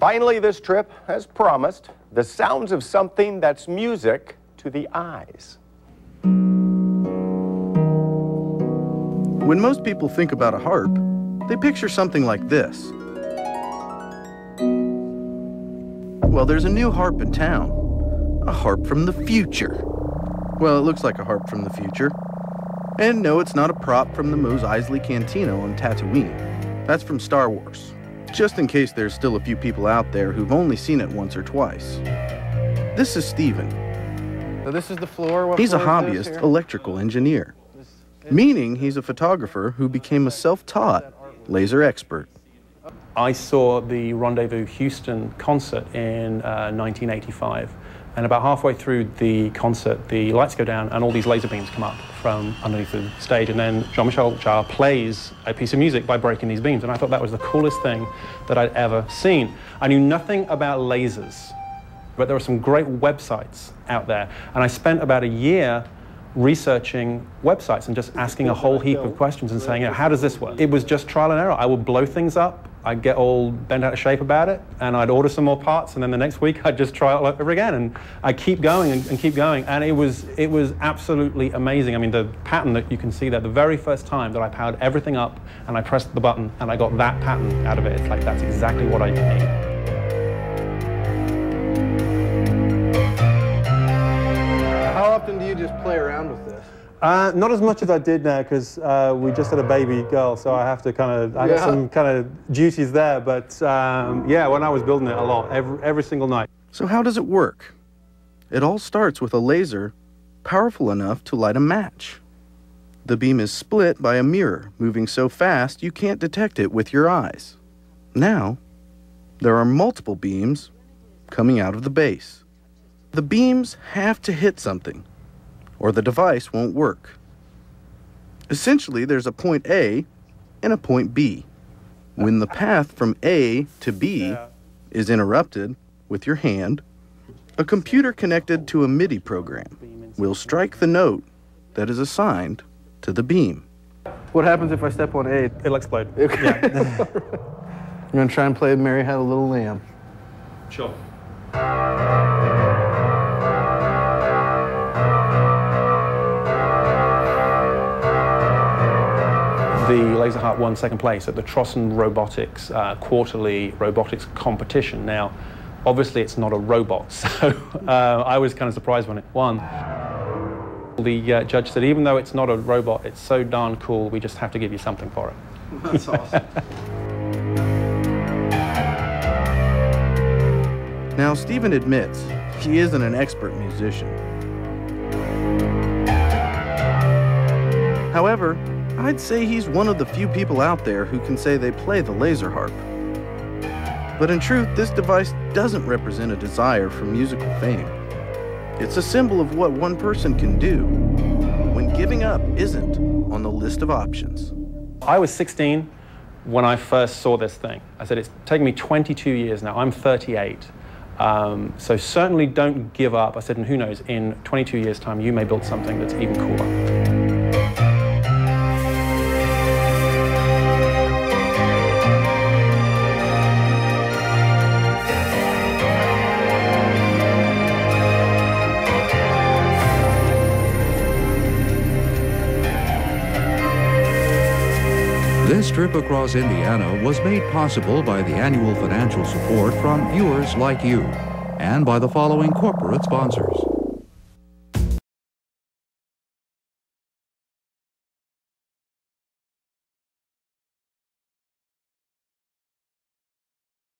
Finally, this trip, as promised, the sounds of something that's music to the eyes. When most people think about a harp, they picture something like this. Well, there's a new harp in town. A harp from the future. Well, it looks like a harp from the future. And no, it's not a prop from the Mos Eisley Cantina on Tatooine. That's from Star Wars. Just in case there's still a few people out there who've only seen it once or twice. This is Steven. So this is the floor? What He's a floor is hobbyist this electrical engineer, meaning he's a photographer who became a self-taught laser expert. I saw the Rendezvous Houston concert in 1985, and about halfway through the concert, the lights go down and all these laser beams come up from underneath the stage, and then Jean-Michel Jarre plays a piece of music by breaking these beams, and I thought that was the coolest thing that I'd ever seen. I knew nothing about lasers, but there were some great websites out there, and I spent about a year researching websites and just asking a whole heap of questions and saying, how does this work? It was just trial and error. I would blow things up, I'd get all bent out of shape about it, and I'd order some more parts, and then the next week I'd just try it all over again, and I'd keep going and keep going, and it was absolutely amazing. I mean, the pattern that you can see there, the very first time that I powered everything up and I pressed the button and I got that pattern out of it, it's like, that's exactly what I need. How often do you just play around with this? Not as much as I did now, because we just had a baby girl, so I have to I got some kind of duties there, but yeah, when I was building it a lot, every single night. So how does it work? It all starts with a laser powerful enough to light a match. The beam is split by a mirror, moving so fast you can't detect it with your eyes. Now, there are multiple beams coming out of the base. The beams have to hit something, or the device won't work. Essentially, there's a point A and a point B. When the path from A to B is interrupted with your hand, a computer connected to a MIDI program will strike the note that is assigned to the beam. What happens if I step on A? It'll explode. Okay. Yeah. I'm going to try and play Mary Had a Little Lamb. Sure. The Laser Harp won second place at the Trosson Robotics quarterly robotics competition. Now, obviously it's not a robot, so I was kind of surprised when it won. The judge said, even though it's not a robot, it's so darn cool, we just have to give you something for it. That's awesome. Now, Steven admits he isn't an expert musician. However, I'd say he's one of the few people out there who can say they play the Laser Harp. But in truth, this device doesn't represent a desire for musical fame. It's a symbol of what one person can do when giving up isn't on the list of options. I was 16 when I first saw this thing. I said, it's taken me 22 years now. I'm 38. So certainly don't give up. I said, and who knows, in 22 years' time, you may build something that's even cooler. This trip across Indiana was made possible by the annual financial support from viewers like you and by the following corporate sponsors.